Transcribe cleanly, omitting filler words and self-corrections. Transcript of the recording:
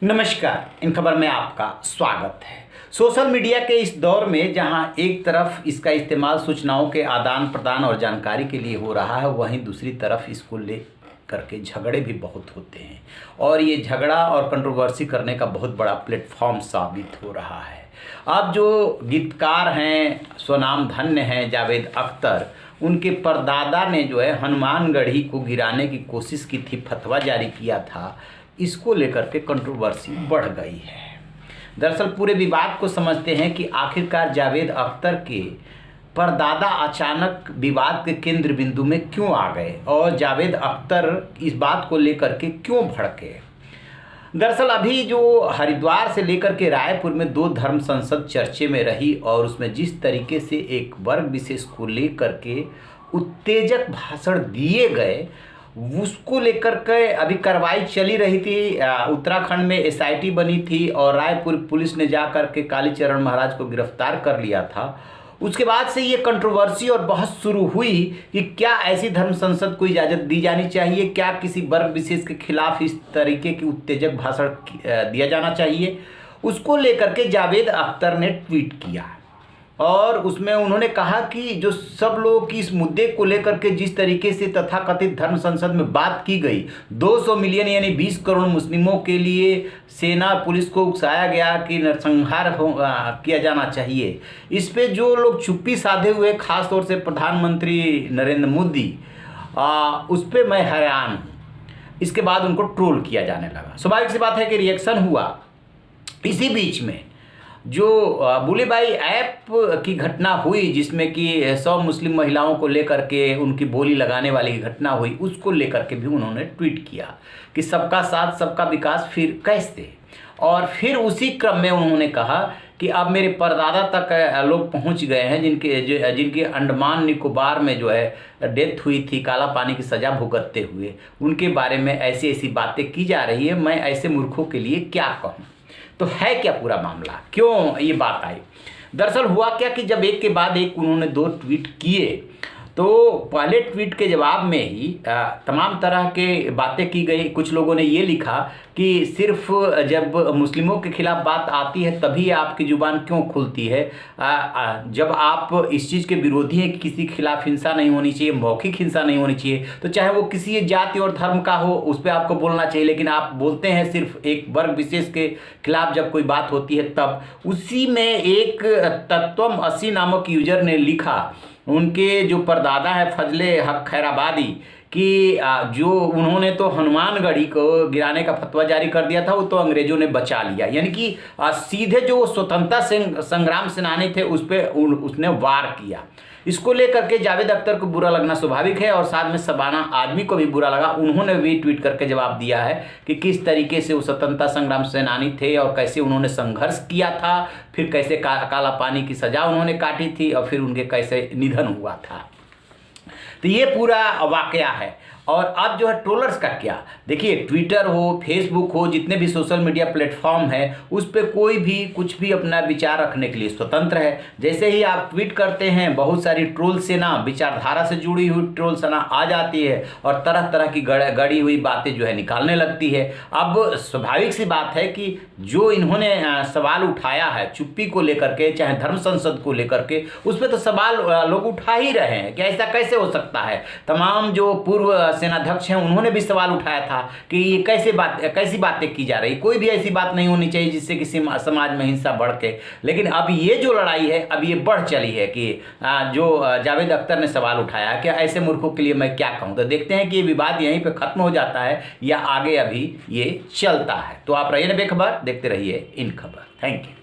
नमस्कार, इन खबर में आपका स्वागत है। सोशल मीडिया के इस दौर में जहां एक तरफ इसका इस्तेमाल सूचनाओं के आदान प्रदान और जानकारी के लिए हो रहा है, वहीं दूसरी तरफ इसको ले करके झगड़े भी बहुत होते हैं और ये झगड़ा और कंट्रोवर्सी करने का बहुत बड़ा प्लेटफॉर्म साबित हो रहा है। अब जो गीतकार हैं, स्वनाम धन्य हैं जावेद अख्तर, उनके परदादा ने जो है हनुमानगढ़ी को गिराने की कोशिश की थी, फतवा जारी किया था। इसको लेकर के कंट्रोवर्सी बढ़ गई है। दरअसल पूरे विवाद को समझते हैं कि आखिरकार जावेद अख्तर के परदादा अचानक विवाद के केंद्र बिंदु में क्यों आ गए और जावेद अख्तर इस बात को लेकर के क्यों भड़के। दरअसल अभी जो हरिद्वार से लेकर के रायपुर में 2 धर्म संसद चर्चे में रही और उसमें जिस तरीके से एक वर्ग विशेष को लेकर के उत्तेजक भाषण दिए गए, उसको लेकर के अभी कार्रवाई चली रही थी। उत्तराखंड में एसआईटी बनी थी और रायपुर पुलिस ने जाकर के कालीचरण महाराज को गिरफ्तार कर लिया था। उसके बाद से ये कंट्रोवर्सी और बहस शुरू हुई कि क्या ऐसी धर्म संसद को इजाज़त दी जानी चाहिए, क्या किसी वर्ग विशेष के खिलाफ इस तरीके की उत्तेजक भाषण दिया जाना चाहिए। उसको लेकर के जावेद अख्तर ने ट्वीट किया और उसमें उन्होंने कहा कि जो सब लोग की इस मुद्दे को लेकर के जिस तरीके से तथाकथित धर्म संसद में बात की गई, 200 मिलियन यानी 20 करोड़ मुस्लिमों के लिए सेना पुलिस को उकसाया गया कि नरसंहार किया जाना चाहिए, इस पे जो लोग चुप्पी साधे हुए, खास तौर से प्रधानमंत्री नरेंद्र मोदी, उस पर मैं हैरान हूँ। इसके बाद उनको ट्रोल किया जाने लगा। स्वाभाविक सी बात है कि रिएक्शन हुआ। इसी बीच में जो बुलेबाई ऐप की घटना हुई, जिसमें कि 100 मुस्लिम महिलाओं को लेकर के उनकी बोली लगाने वाली घटना हुई, उसको लेकर के भी उन्होंने ट्वीट किया कि सबका साथ सबका विकास फिर कैसे। और फिर उसी क्रम में उन्होंने कहा कि अब मेरे परदादा तक लोग पहुंच गए हैं जिनके अंडमान निकोबार में जो है डेथ हुई थी काला पानी की सज़ा भुगतते हुए, उनके बारे में ऐसी ऐसी बातें की जा रही है। मैं ऐसे मूर्खों के लिए क्या कहूँ। तो है क्या पूरा मामला, क्यों ये बात आई। दरअसल हुआ क्या कि जब एक के बाद एक उन्होंने 2 ट्वीट किए, तो पहले ट्वीट के जवाब में ही तमाम तरह के बातें की गई। कुछ लोगों ने ये लिखा कि सिर्फ जब मुस्लिमों के खिलाफ बात आती है तभी आपकी ज़ुबान क्यों खुलती है, जब आप इस चीज़ के विरोधी हैं कि किसी के खिलाफ हिंसा नहीं होनी चाहिए, मौखिक हिंसा नहीं होनी चाहिए, तो चाहे वो किसी जाति और धर्म का हो उस पर आपको बोलना चाहिए, लेकिन आप बोलते हैं सिर्फ एक वर्ग विशेष के खिलाफ जब कोई बात होती है तब। उसी में एक तत्वम 80 नामक यूजर ने लिखा, उनके जो परदादा है फजले हक खैराबादी, कि जो उन्होंने तो हनुमानगढ़ी को गिराने का फतवा जारी कर दिया था, वो तो अंग्रेजों ने बचा लिया। यानी कि सीधे जो स्वतंत्रता संग्राम सेनानी थे उस पर उसने वार किया। इसको लेकर के जावेद अख्तर को बुरा लगना स्वाभाविक है और साथ में शबाना आजमी को भी बुरा लगा। उन्होंने भी ट्वीट करके जवाब दिया है कि किस तरीके से वो स्वतंत्रता संग्राम सेनानी थे और कैसे उन्होंने संघर्ष किया था, फिर कैसे काला पानी की सज़ा उन्होंने काटी थी और फिर उनके कैसे निधन हुआ था। तो ये पूरा वाकया है। और अब जो है ट्रोलर्स का क्या, देखिए ट्विटर हो, फेसबुक हो, जितने भी सोशल मीडिया प्लेटफॉर्म है, उस पर कोई भी कुछ भी अपना विचार रखने के लिए स्वतंत्र है। जैसे ही आप ट्वीट करते हैं, बहुत सारी ट्रोल सेना, विचारधारा से जुड़ी हुई ट्रोल सेना आ जाती है और तरह तरह की गढ़ी हुई बातें जो है निकालने लगती है। अब स्वाभाविक सी बात है कि जो इन्होंने सवाल उठाया है चुप्पी को लेकर के, चाहे धर्म संसद को लेकर के, उस पर तो सवाल लोग उठा ही रहे हैं कि ऐसा कैसे हो सकता है। तमाम जो पूर्व सेनाध्यक्ष हैं उन्होंने भी सवाल उठाया था कि ये कैसी बातें की जा रही, कोई भी ऐसी बात नहीं होनी चाहिए जिससे किसी समाज में हिंसा बढ़ के। लेकिन अब ये जो लड़ाई है अब ये बढ़ चली है कि जो जावेद अख्तर ने सवाल उठाया कि ऐसे मूर्खों के लिए मैं क्या कहूँ। तो देखते हैं कि ये विवाद यहीं पे खत्म हो जाता है या आगे अभी ये चलता है। तो आप रहिए बेखबर, देखते रहिए इन खबर। Thank you.